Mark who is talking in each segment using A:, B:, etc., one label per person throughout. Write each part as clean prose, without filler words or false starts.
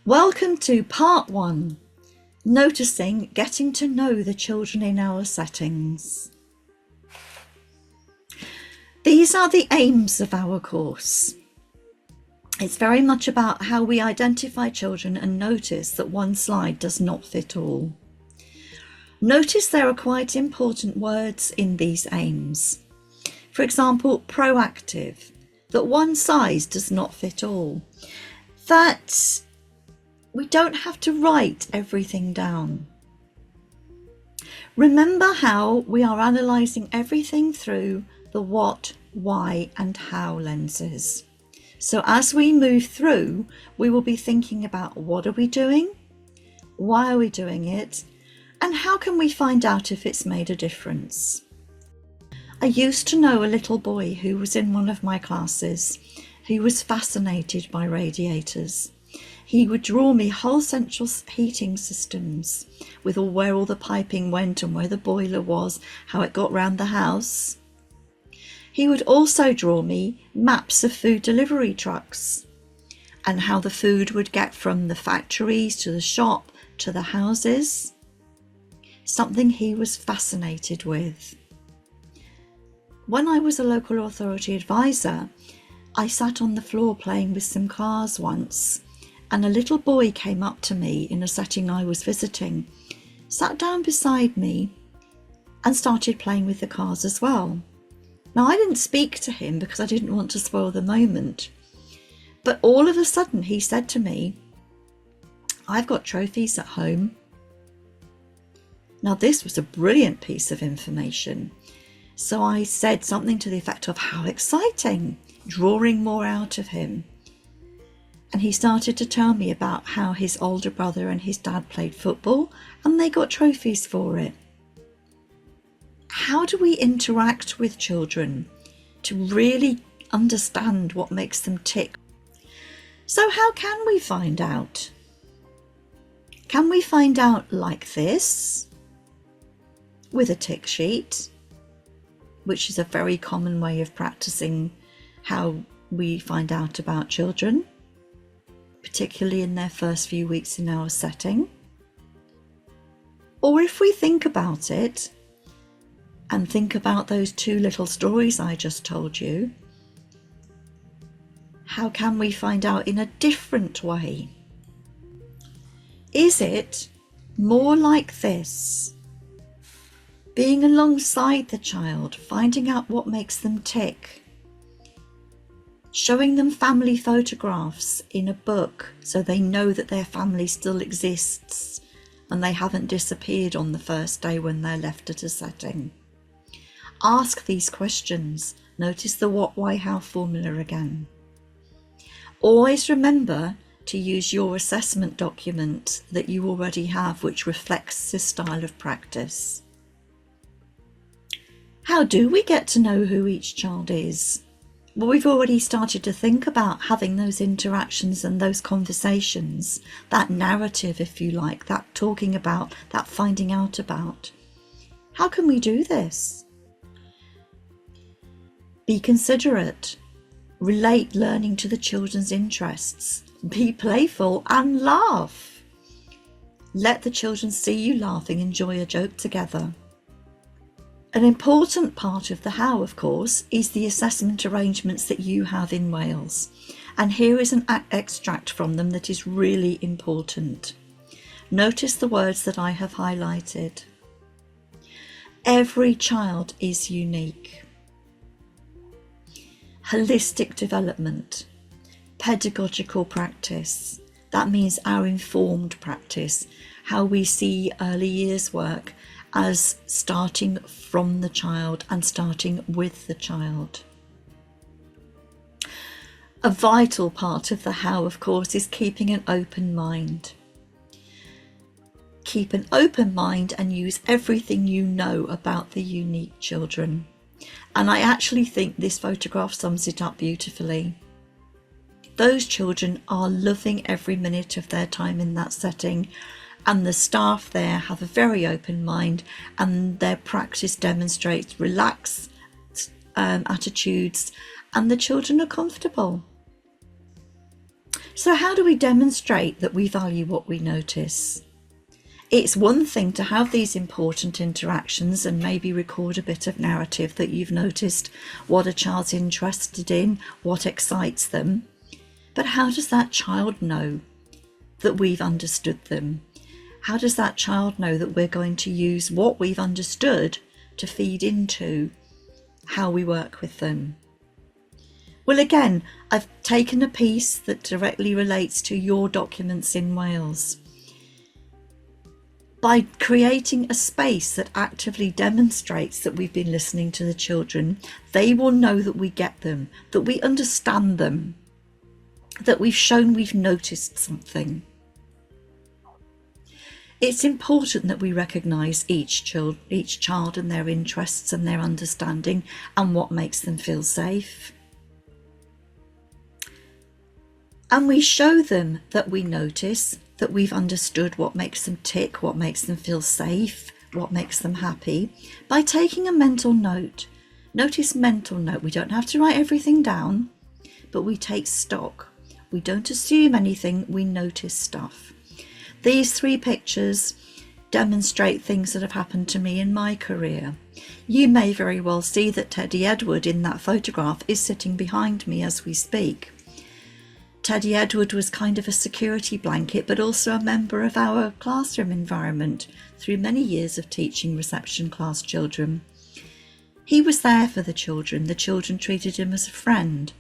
A: Welcome to part 1, noticing getting to know the children in our settings. These are the aims of our course. It's very much about how we identify children and notice that one slide does not fit all. Notice there are quite important words in these aims. For example, proactive, that one size does not fit all. That we don't have to write everything down. Remember how we are analysing everything through the what, why and how lenses. So as we move through, we will be thinking about what are we doing, why are we doing it, and how can we find out if it's made a difference. I used to know a little boy who was in one of my classes who was fascinated by radiators. He would draw me whole central heating systems with where all the piping went and where the boiler was, how it got round the house. He would also draw me maps of food delivery trucks and how the food would get from the factories to the shop to the houses. Something he was fascinated with. When I was a local authority advisor, I sat on the floor playing with some cars once, and a little boy came up to me in a setting I was visiting, sat down beside me and started playing with the cars as well. Now, I didn't speak to him because I didn't want to spoil the moment, but all of a sudden he said to me, "I've got trophies at home." Now, this was a brilliant piece of information. So I said something to the effect of, "How exciting," drawing more out of him. And he started to tell me about how his older brother and his dad played football and they got trophies for it. How do we interact with children to really understand what makes them tick? So how can we find out? Can we find out like this, with a tick sheet, which is a very common way of practicing how we find out about children, particularly in their first few weeks in our setting? Or if we think about it, and think about those 2 little stories I just told you, how can we find out in a different way? Is it more like this? Being alongside the child, finding out what makes them tick, showing them family photographs in a book so they know that their family still exists and they haven't disappeared on the first day when they're left at a setting. Ask these questions. Notice the what, why, how formula again. Always remember to use your assessment document that you already have, which reflects this style of practice. How do we get to know who each child is? Well, we've already started to think about having those interactions and those conversations, that narrative, if you like, that talking about, that finding out about. How can we do this? Be considerate, relate learning to the children's interests, be playful and laugh. Let the children see you laughing, enjoy a joke together. An important part of the how, of course, is the assessment arrangements that you have in Wales. And here is an extract from them that is really important. Notice the words that I have highlighted. Every child is unique. Holistic development, pedagogical practice, that means our informed practice, how we see early years work as starting from the child and starting with the child. A vital part of the how, of course, is keeping an open mind. Keep an open mind and use everything you know about the unique children. And I actually think this photograph sums it up beautifully. Those children are loving every minute of their time in that setting, and the staff there have a very open mind, and their practice demonstrates relaxed attitudes, and the children are comfortable. So how do we demonstrate that we value what we notice? It's one thing to have these important interactions and maybe record a bit of narrative that you've noticed what a child's interested in, what excites them. But how does that child know that we've understood them? How does that child know that we're going to use what we've understood to feed into how we work with them? Well, again, I've taken a piece that directly relates to your documents in Wales. By creating a space that actively demonstrates that we've been listening to the children, they will know that we get them, that we understand them, that we've shown we've noticed something. It's important that we recognise each child and their interests and their understanding and what makes them feel safe. And we show them that we notice, that we've understood what makes them tick, what makes them feel safe, what makes them happy, by taking a mental note. Notice mental note. We don't have to write everything down, but we take stock. We don't assume anything, we notice stuff. These 3 pictures demonstrate things that have happened to me in my career. You may very well see that Teddy Edward in that photograph is sitting behind me as we speak. Teddy Edward was kind of a security blanket, but also a member of our classroom environment through many years of teaching reception class children. He was there for the children treated him as a friend.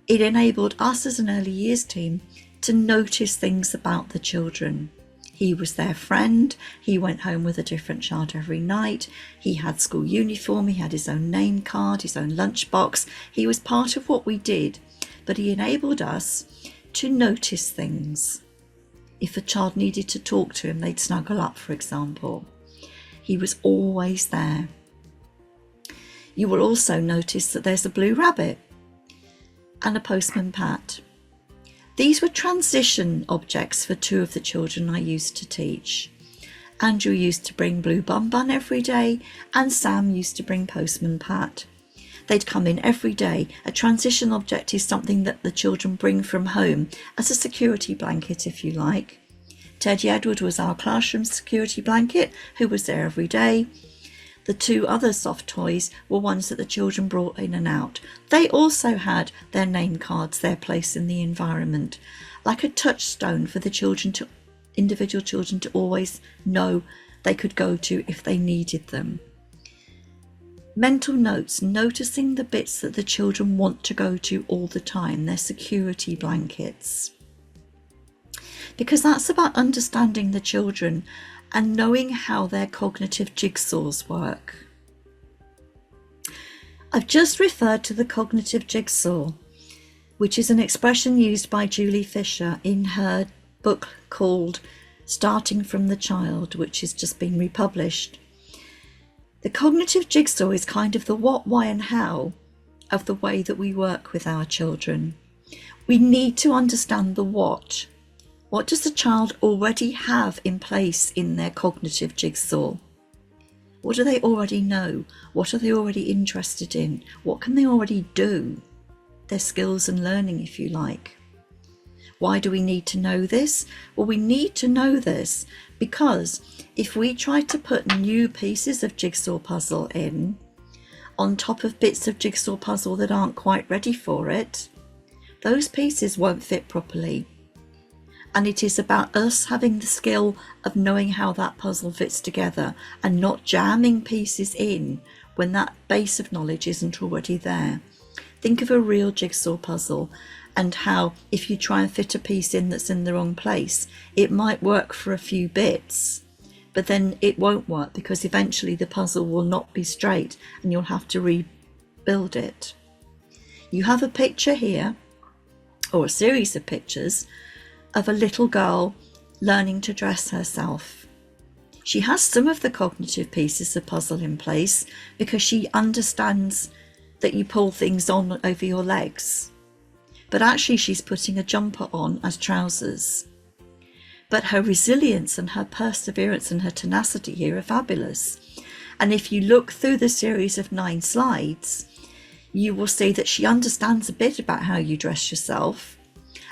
A: It enabled us as an early years team to notice things about the children. He was their friend, he went home with a different child every night, he had school uniform, he had his own name card, his own lunchbox. He was part of what we did, but he enabled us to notice things. If a child needed to talk to him, they'd snuggle up, for example. He was always there. You will also notice that there's a blue rabbit and a postman Pat. These were transition objects for 2 of the children I used to teach. Andrew used to bring Blue Bun Bun every day, and Sam used to bring Postman Pat. They'd come in every day. A transition object is something that the children bring from home as a security blanket, if you like. Teddy Edward was our classroom security blanket, who was there every day. The 2 other soft toys were ones that the children brought in and out. They also had their name cards, their place in the environment, like a touchstone for the children to, individual children to always know they could go to if they needed them. Mental notes, noticing the bits that the children want to go to all the time, their security blankets. Because that's about understanding the children and knowing how their cognitive jigsaws work. I've just referred to the cognitive jigsaw, which is an expression used by Julie Fisher in her book called Starting from the Child, which has just been republished. The cognitive jigsaw is kind of the what, why and how of the way that we work with our children. We need to understand the what. What does the child already have in place in their cognitive jigsaw? What do they already know? What are they already interested in? What can they already do? Their skills and learning, if you like. Why do we need to know this? Well, we need to know this because if we try to put new pieces of jigsaw puzzle in on top of bits of jigsaw puzzle that aren't quite ready for it, those pieces won't fit properly. And it is about us having the skill of knowing how that puzzle fits together and not jamming pieces in when that base of knowledge isn't already there. Think of a real jigsaw puzzle and how if you try and fit a piece in that's in the wrong place, it might work for a few bits, but then it won't work because eventually the puzzle will not be straight and you'll have to rebuild it. You have a picture here, or a series of pictures, of a little girl learning to dress herself. She has some of the cognitive pieces of puzzle in place because she understands that you pull things on over your legs. But actually she's putting a jumper on as trousers. But her resilience and her perseverance and her tenacity here are fabulous. And if you look through the series of 9 slides, you will see that she understands a bit about how you dress yourself.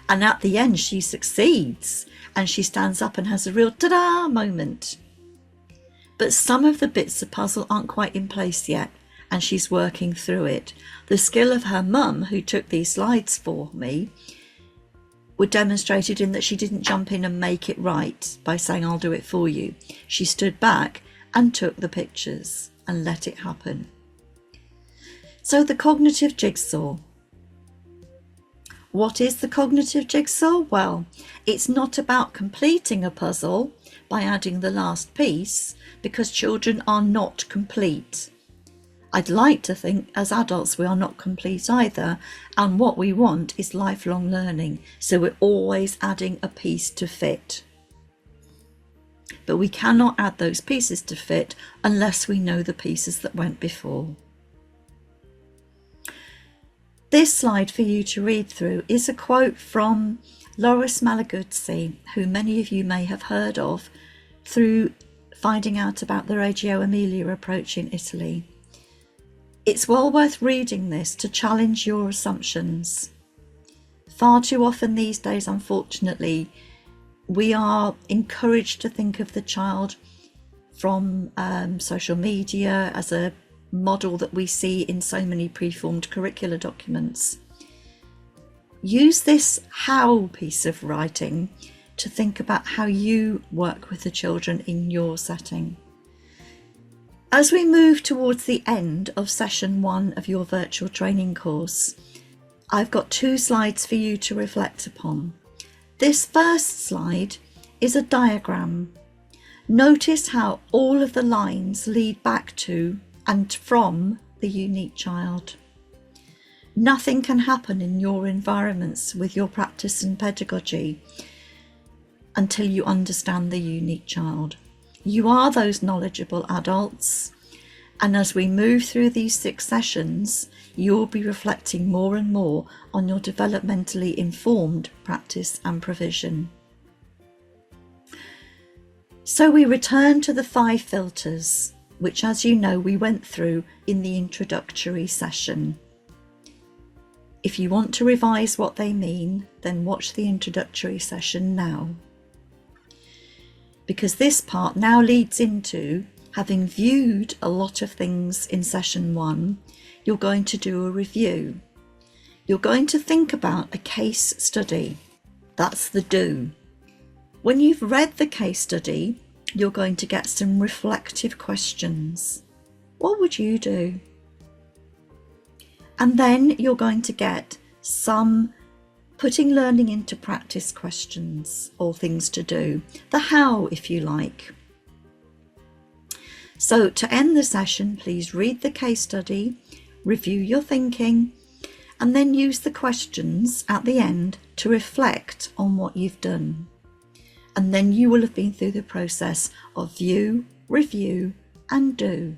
A: And at the end, she succeeds and she stands up and has a real ta-da moment. But some of the bits of puzzle aren't quite in place yet, and she's working through it. The skill of her mum, who took these slides for me, were demonstrated in that she didn't jump in and make it right by saying, I'll do it for you. She stood back and took the pictures and let it happen. So the cognitive jigsaw. What is the cognitive jigsaw? Well, it's not about completing a puzzle by adding the last piece, because children are not complete. I'd like to think as adults we are not complete either, and what we want is lifelong learning, so we're always adding a piece to fit. But we cannot add those pieces to fit unless we know the pieces that went before. This slide for you to read through is a quote from Loris Malaguzzi, who many of you may have heard of through finding out about the Reggio Emilia approach in Italy. It's well worth reading this to challenge your assumptions. Far too often these days, unfortunately, we are encouraged to think of the child from social media as a model that we see in so many preformed curricular documents. Use this how piece of writing to think about how you work with the children in your setting. As we move towards the end of session 1 of your virtual training course, I've got 2 slides for you to reflect upon. This first slide is a diagram. Notice how all of the lines lead back to and from the unique child. Nothing can happen in your environments with your practice and pedagogy until you understand the unique child. You are those knowledgeable adults, and as we move through these 6 sessions, you'll be reflecting more and more on your developmentally informed practice and provision. So we return to the 5 filters, which, as you know, we went through in the introductory session. If you want to revise what they mean, then watch the introductory session now. Because this part now leads into, having viewed a lot of things in session 1, you're going to do a review. You're going to think about a case study. That's the do. When you've read the case study, you're going to get some reflective questions. What would you do? And then you're going to get some putting learning into practice questions or things to do. The how, if you like. So to end the session, please read the case study, review your thinking, and then use the questions at the end to reflect on what you've done. And then you will have been through the process of view, review, and do.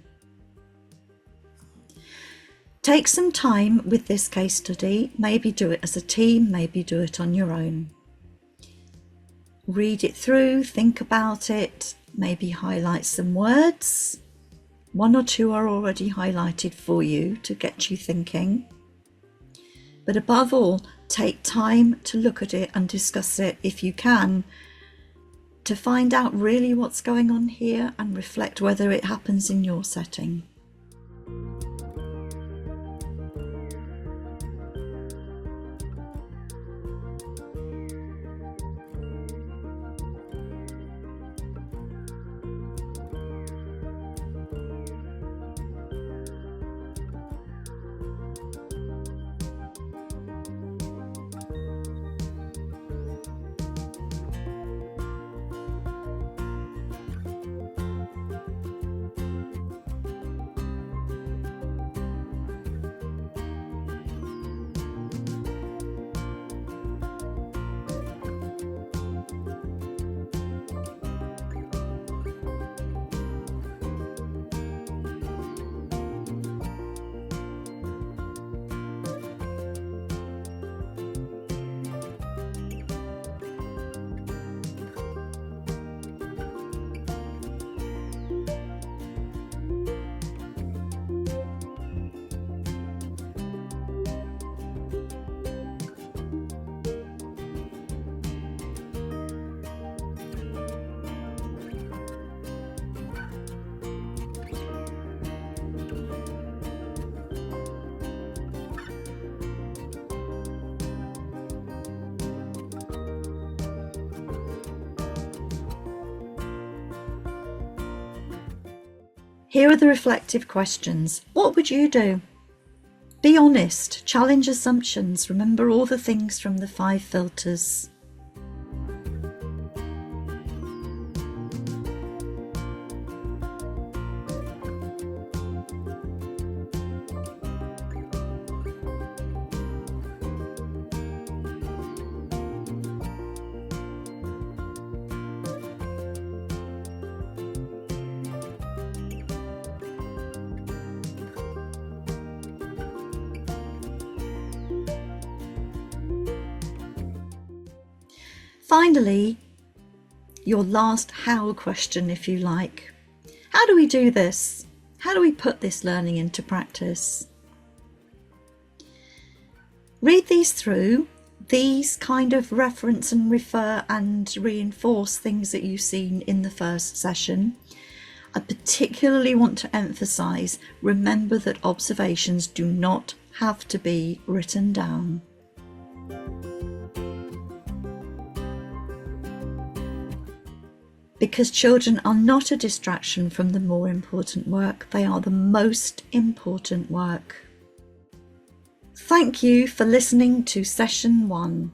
A: Take some time with this case study. Maybe do it as a team, maybe do it on your own. Read it through, think about it, maybe highlight some words. 1 or 2 are already highlighted for you to get you thinking. But above all, take time to look at it and discuss it if you can, to find out really what's going on here and reflect whether it happens in your setting. Here are the reflective questions. What would you do? Be honest, challenge assumptions, remember all the things from the 5 filters. Finally, your last how question, if you like. How do we do this? How do we put this learning into practice? Read these through. These kind of reference and refer and reinforce things that you've seen in the first session. I particularly want to emphasise, remember that observations do not have to be written down. Because children are not a distraction from the more important work, they are the most important work. Thank you for listening to session 1.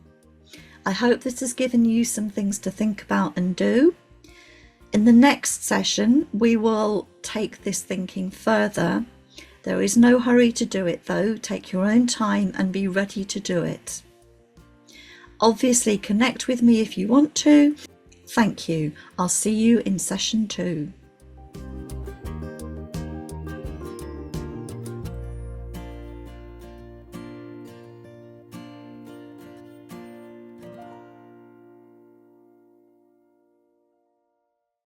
A: I hope this has given you some things to think about and do. In the next session, we will take this thinking further. There is no hurry to do it though. Take your own time and be ready to do it. Obviously, connect with me if you want to. Thank you. I'll see you in session 2.